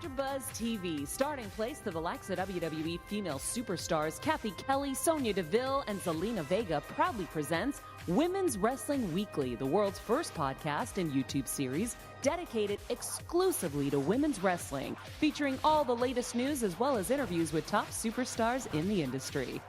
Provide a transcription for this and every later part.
AfterBuzz TV, starting place to the likes of WWE female superstars Kathy Kelly, Sonya Deville, and Zelina Vega proudly presents Women's Wrestling Weekly, the world's first podcast and YouTube series dedicated exclusively to women's wrestling, featuring all the latest news as well as interviews with top superstars in the industry.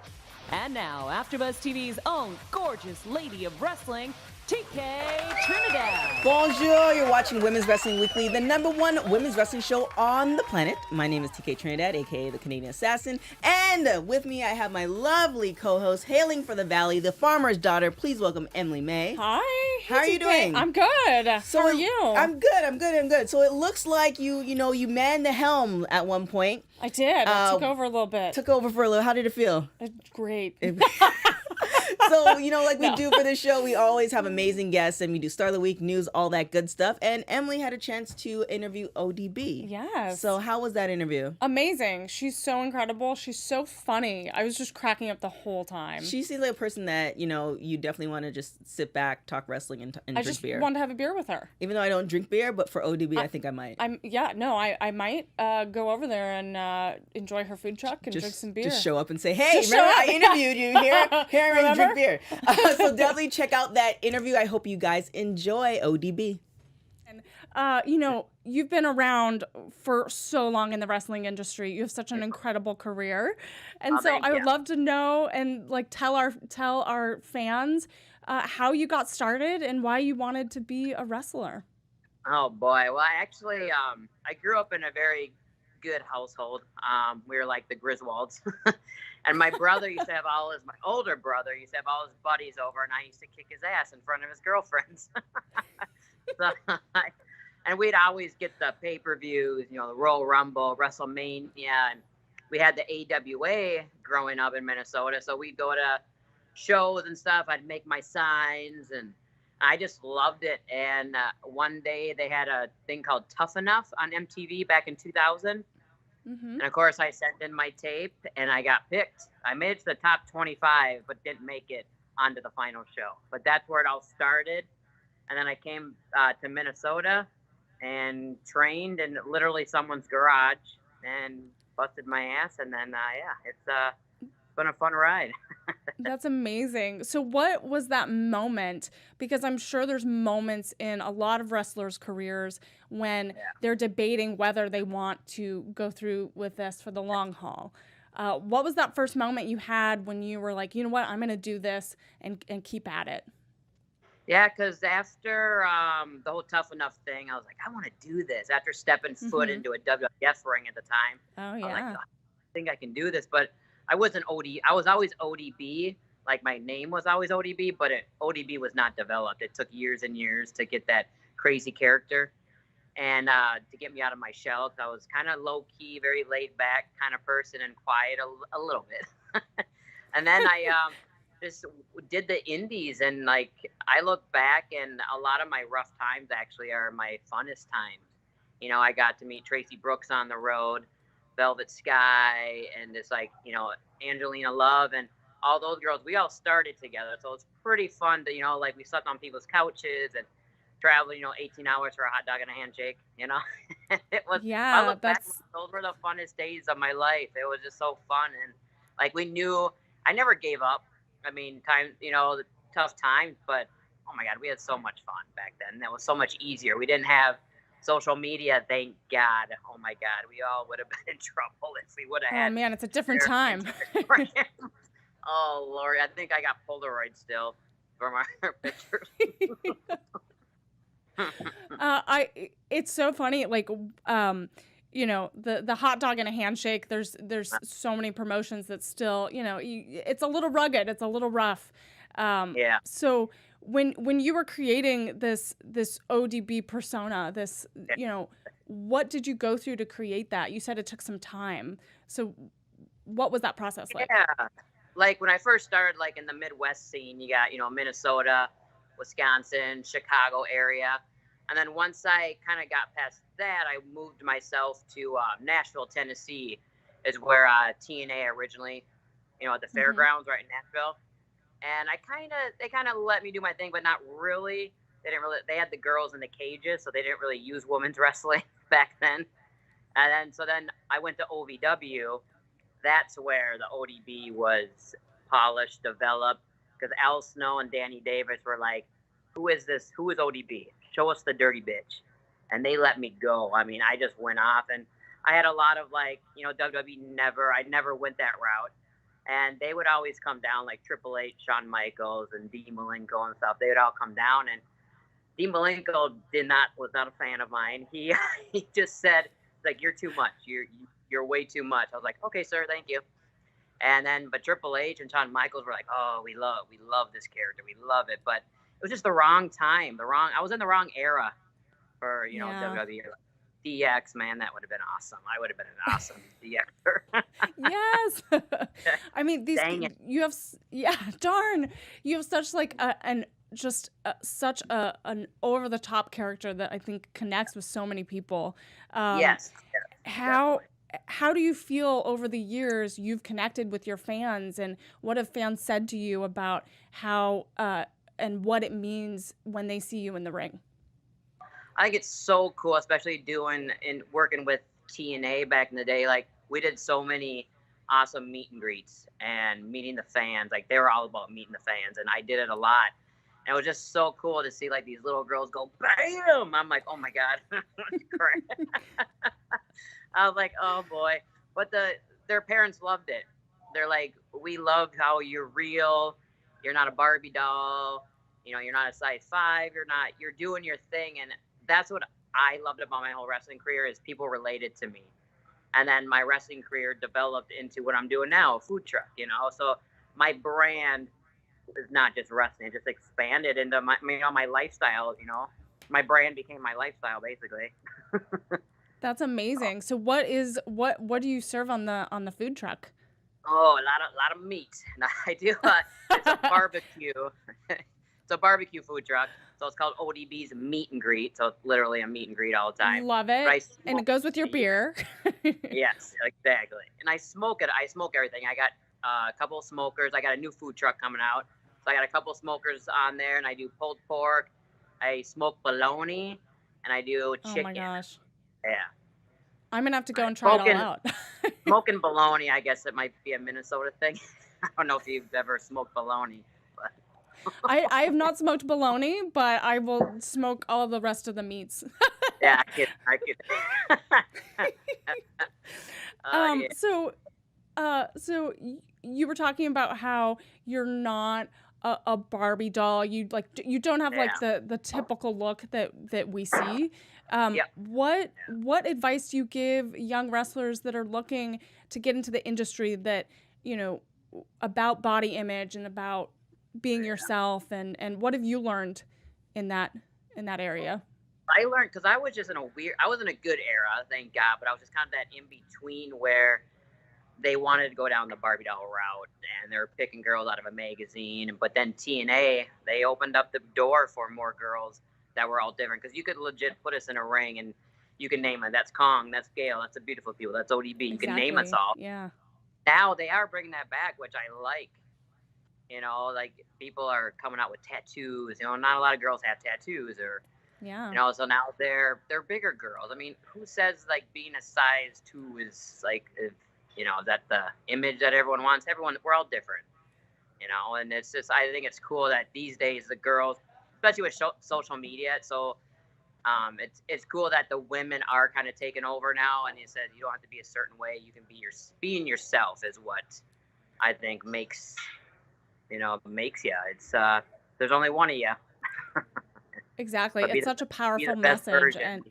And now, AfterBuzz TV's own gorgeous lady of wrestling, TK Trinidad. Bonjour, you're watching Women's Wrestling Weekly, the #1 women's wrestling show on the planet. My name is TK Trinidad, aka the Canadian Assassin, and with me I have my lovely co-host, hailing from the Valley, the farmer's daughter. Please welcome Emily May. Hi. How are you doing? I'm good. How are you? I'm good. So it looks like you manned the helm at one point. I did. I took over a little bit. Took over for a little. How did it feel? Great. So, like we do for this show, we always have amazing guests and we do Star of the Week, news, all that good stuff. And Emily had a chance to interview ODB. Yes. So how was that interview? Amazing. She's so incredible. She's so funny. I was just cracking up the whole time. She seems like a person that, you definitely want to just sit back, talk wrestling, and drink beer. I just want to have a beer with her. Even though I don't drink beer, but for ODB, I think I might. I might go over there and enjoy her food truck and drink some beer. Just show up and say, hey, remember I interviewed you here? Here I drink beer. So definitely check out that interview. I hope you guys enjoy ODB. And, you've been around for so long in the wrestling industry. You have such an incredible career. And so I would love to know and tell our fans how you got started and why you wanted to be a wrestler. Oh boy. Well, I actually, I grew up in a very good household. We were like the Griswolds. And my brother used to have my older brother used to have all his buddies over, and I used to kick his ass in front of his girlfriends. And we'd always get the pay-per-views, the Royal Rumble, WrestleMania, and we had the AWA growing up in Minnesota, so we'd go to shows and stuff. I'd make my signs, and I just loved it. And one day they had a thing called Tough Enough on MTV back in 2000. Mm-hmm. And of course, I sent in my tape, and I got picked. I made it to the top 25, but didn't make it onto the final show. But that's where it all started. And then I came to Minnesota and trained in literally someone's garage and busted my ass. And then, it's been a fun ride. That's amazing. So what was that moment? Because I'm sure there's moments in a lot of wrestlers' careers when they're debating whether they want to go through with this for the long haul. What was that first moment you had when you were like, you know what, I'm going to do this and keep at it? Yeah, because after the whole Tough Enough thing, I was like, I want to do this. After stepping foot into a WWF ring at the time, I was like, I think I can do this. But I wasn't I was always ODB. Like my name was always ODB, but ODB was not developed. It took years and years to get that crazy character and to get me out of my shell. Cause I was kind of low key, very laid back kind of person and quiet a little bit. And then I just did the indies, and I look back, and a lot of my rough times actually are my funnest times. I got to meet Tracy Brooks on the road, Velvet Sky, and this Angelina Love, and all those girls. We all started together, so it's pretty fun to we slept on people's couches and traveled 18 hours for a hot dog and a handshake. It was I look back, those were the funnest days of my life. It was just so fun, and we knew I never gave up. I mean, the tough times, but oh my God, we had so much fun back then. That was so much easier. We didn't have social media, thank God. Oh my God, we all would have been in trouble if we would have had. Oh man, it's a different time. Oh Lord, I think I got Polaroid still from our pictures. It's so funny, the hot dog and a handshake. There's so many promotions that still, it's a little rugged, it's a little rough. So when you were creating this ODB persona, what did you go through to create that? You said it took some time. So what was that process like? Yeah. When I first started, in the Midwest scene, you got, Minnesota, Wisconsin, Chicago area. And then once I kind of got past that, I moved myself to Nashville, Tennessee, is where TNA originally, at the fairgrounds right in Nashville. And they kind of let me do my thing, but not really. They had the girls in the cages, so they didn't really use women's wrestling back then. And then I went to OVW. That's where the ODB was polished, developed, because Al Snow and Danny Davis were like, who is this? Who is ODB? Show us the dirty bitch. And they let me go. I mean, I just went off, and I had a lot of WWE I never went that route. And they would always come down, like Triple H, Shawn Michaels, and Dean Malenko and stuff. They would all come down, and Dean Malenko was not a fan of mine. He just said, like, you're too much. You're way too much. I was like, okay, sir, thank you. And then, but Triple H and Shawn Michaels were like, oh, we love this character. We love it. But it was just the wrong time. I was in the wrong era for, WWE. DX, man, that would have been awesome. I would have been an awesome DXer. Yes. I mean, darn. You have such like such an over the top character that I think connects with so many people. Yes. How do you feel over the years you've connected with your fans, and what have fans said to you about how and what it means when they see you in the ring? I think it's so cool, especially working with TNA back in the day. Like, we did so many awesome meet and greets and meeting the fans. Like, they were all about meeting the fans, and I did it a lot. And it was just so cool to see, like, these little girls go, bam! I'm like, oh my God. I was like, oh boy. But their parents loved it. They're like, we loved how you're real. You're not a Barbie doll. You're not a size 5. You're doing your thing. And that's what I loved about my whole wrestling career, is people related to me. And then my wrestling career developed into what I'm doing now, a food truck, So my brand is not just wrestling. It just expanded into my lifestyle, My brand became my lifestyle, basically. That's amazing. So what do you serve on the food truck? Oh, a lot of meat. I do. It's a barbecue. It's a barbecue food truck. So it's called ODB's Meet and Greet. So it's literally a meet and greet all the time. Love it. And it goes with your beer. Yes, exactly. And I smoke it. I smoke everything. I got a couple of smokers. I got a new food truck coming out. So I got a couple of smokers on there, and I do pulled pork. I smoke bologna, and I do chicken. Oh my gosh. Yeah. I'm gonna have to go and try it all out. Smoking bologna, I guess it might be a Minnesota thing. I don't know if you've ever smoked bologna. I have not smoked bologna, but I will smoke all the rest of the meats. Yeah, I could. Yeah. So you were talking about how you're not a Barbie doll. You don't have like the typical look that we see. What advice do you give young wrestlers that are looking to get into the industry, that about body image and about being yourself, and what have you learned in that area? I learned, because I was just I was in a good era, thank God, but I was just kind of that in between where they wanted to go down the Barbie doll route, and they were picking girls out of a magazine. But then TNA, they opened up the door for more girls that were all different, because you could legit put us in a ring and you can name it. That's Kong, that's Gail, that's the Beautiful People, that's ODB. Exactly. You can name us all. Yeah. Now they are bringing that back, which I like. Like, people are coming out with tattoos. Not a lot of girls have tattoos, or so now they're bigger girls. I mean, who says like being a size 2 is like, that the image that everyone wants? We're all different, and it's just, I think it's cool that these days the girls, especially with social media, so it's cool that the women are kind of taking over now, and he said you don't have to be a certain way. You can being yourself is what I think makes you. It's there's only one of you. Exactly. It's such a powerful message, and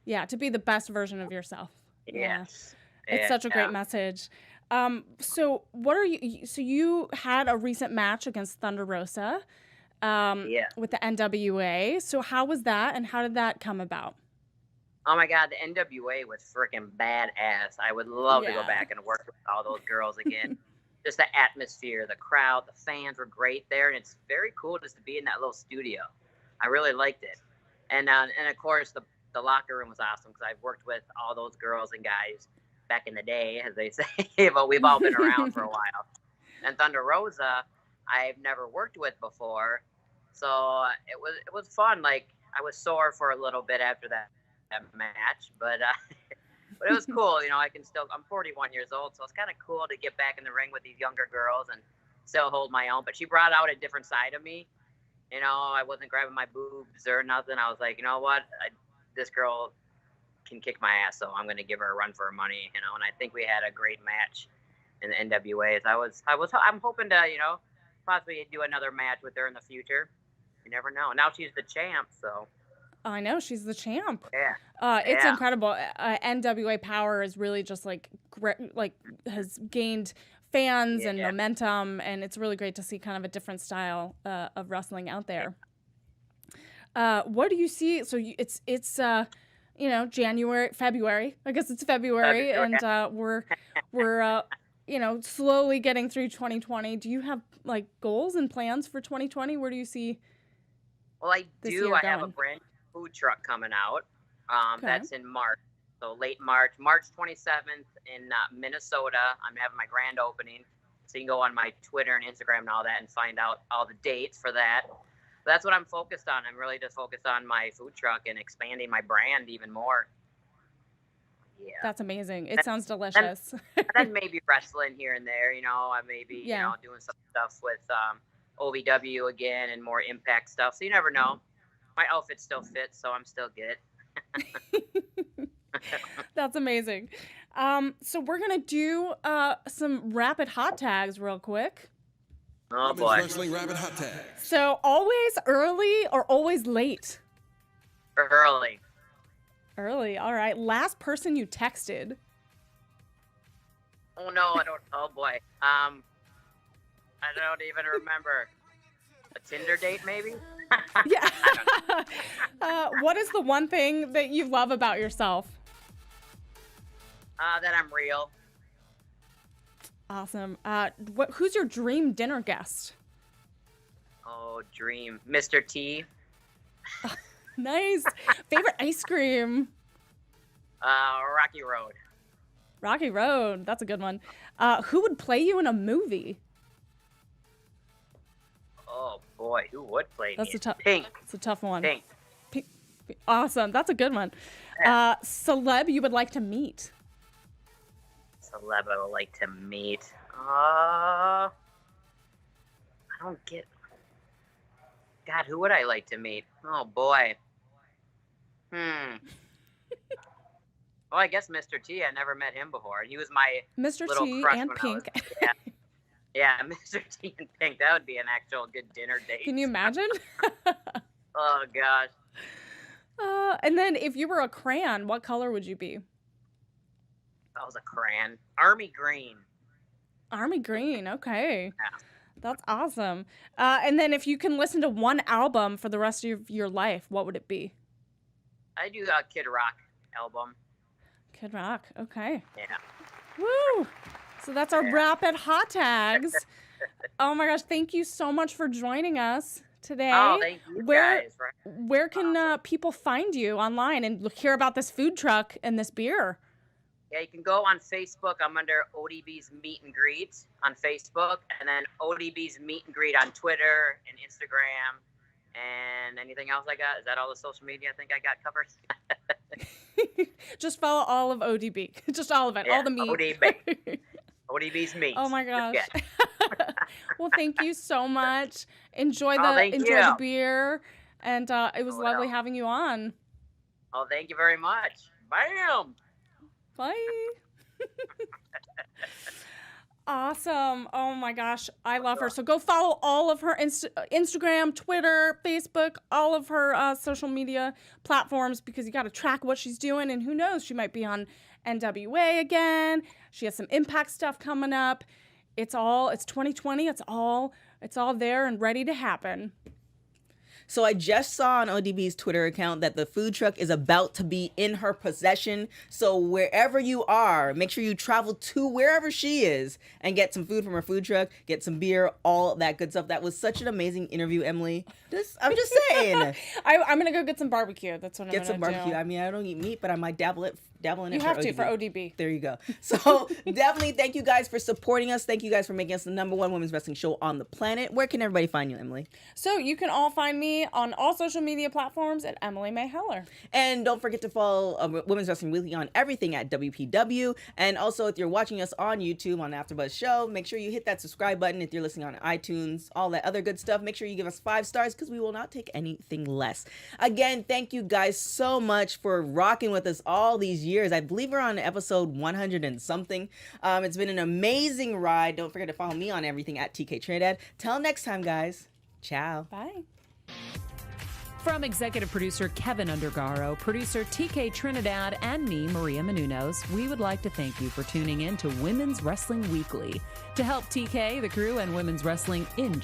to be the best version of yourself. Yes. It's such a great message. So you had a recent match against Thunder Rosa with the NWA. So how was that, and how did that come about? Oh my God, the NWA was freaking badass. I would love to go back and work with all those girls again. Just the atmosphere, the crowd, the fans were great there, and it's very cool just to be in that little studio. I really liked it, and of course the locker room was awesome, because I've worked with all those girls and guys back in the day, as they say, but we've all been around for a while. And Thunder Rosa, I've never worked with before, so it was fun. Like, I was sore for a little bit after that match, but But it was cool, I'm 41 years old, so it's kind of cool to get back in the ring with these younger girls and still hold my own. But she brought out a different side of me. I wasn't grabbing my boobs or nothing. I was like, you know what? This girl can kick my ass, so I'm going to give her a run for her money, and I think we had a great match in the NWAs. I'm hoping to, possibly do another match with her in the future. You never know. Now she's the champ, so. I know, she's the champ. Yeah. It's incredible. NWA Power is really just has gained fans and momentum, and it's really great to see kind of a different style of wrestling out there. What do you see? So it's February. I guess it's February. And we're slowly getting through 2020. Do you have like goals and plans for 2020? Where do you see? Well, I do. I have a brand new food truck coming out. That's in March. So late March 27th in Minnesota. I'm having my grand opening. So you can go on my Twitter and Instagram and all that and find out all the dates for that. But that's what I'm focused on. I'm really just focused on my food truck and expanding my brand even more. Yeah. That's amazing. It sounds delicious. And then maybe wrestling here and there, I may be, doing some stuff with OVW again and more Impact stuff. So you never know. My outfit still fits, so I'm still good. That's amazing. So we're going to do some rapid hot tags real quick. Oh, boy. Wrestling rapid hot tags. So always early or always late? Early. Early. All right. Last person you texted? Oh, no. I don't. Oh, boy. I don't even remember. A Tinder date, maybe? Yeah. What is the one thing that you love about yourself? That I'm real. Awesome. Who's your dream dinner guest? Oh, dream. Mr. T. Nice. Favorite ice cream? Rocky Road. Rocky Road. That's a good one. Who would play you in a movie? Oh, boy. Who would play me? Pink. It's a tough one. Pink. Awesome. That's a good one. Celeb you would like to meet? Celeb I would like to meet. I don't get. God, who would I like to meet? Oh boy. Well, I guess Mr. T. I never met him before. He was my Mr. little T crush and when Pink. Yeah, Mr. T and Pink. That would be an actual good dinner date. Can you imagine? Oh gosh. And then if you were a crayon, what color would you be? That was a crayon. Army green. Army green. Okay. Yeah. That's awesome. And then if you can listen to one album for the rest of your life, what would it be? I do a Kid Rock album. Kid Rock. Okay. Yeah. Woo! So that's our rapid hot tags. Oh my gosh. Thank you so much for joining us today. Oh, thank you guys. Where can people find you online and hear about this food truck and this beer? Yeah, you can go on Facebook. I'm under ODB's Meet and Greet on Facebook, and then ODB's Meet and Greet on Twitter and Instagram, and anything else I got. Is that all the social media I think I got covered? Just follow all of ODB. Just all of it. Yeah, all the meat. ODB. ODB's Meat. Oh my gosh. Well, thank you so much. Enjoy the beer, and it was lovely having you on. Oh, thank you very much. Bam. Bye. Awesome. Oh my gosh. I love her. So go follow all of her Instagram, Twitter, Facebook, all of her social media platforms, because you got to track what she's doing. And who knows, she might be on NWA again. She has some Impact stuff coming up. It's 2020. It's all there and ready to happen. So I just saw on ODB's Twitter account that the food truck is about to be in her possession. So wherever you are, make sure you travel to wherever she is and get some food from her food truck, get some beer, all that good stuff. That was such an amazing interview, Emily. I'm just saying. I'm going to go get some barbecue. That's what I'm going to do. Get some barbecue. I mean, I don't eat meat, but I might dabble it dabble in it? You have to for ODB. There you go. So definitely thank you guys for supporting us. Thank you guys for making us the #1 women's wrestling show on the planet. Where can everybody find you, Emily? So you can all find me on all social media platforms at Emily May Heller. And don't forget to follow Women's Wrestling Weekly on everything at WPW. And also, if you're watching us on YouTube on AfterBuzz Show, make sure you hit that subscribe button. If you're listening on iTunes, all that other good stuff, make sure you give us 5 stars because we will not take anything less. Again, thank you guys so much for rocking with us all these years. I believe we're on episode 100 and something. It's been an amazing ride. Don't forget to follow me on everything at TK Trinidad. Till next time, guys. Ciao. Bye. From executive producer Kevin Undergaro, producer TK Trinidad, and me, Maria Menounos, we would like to thank you for tuning in to Women's Wrestling Weekly. To help TK, the crew, and women's wrestling in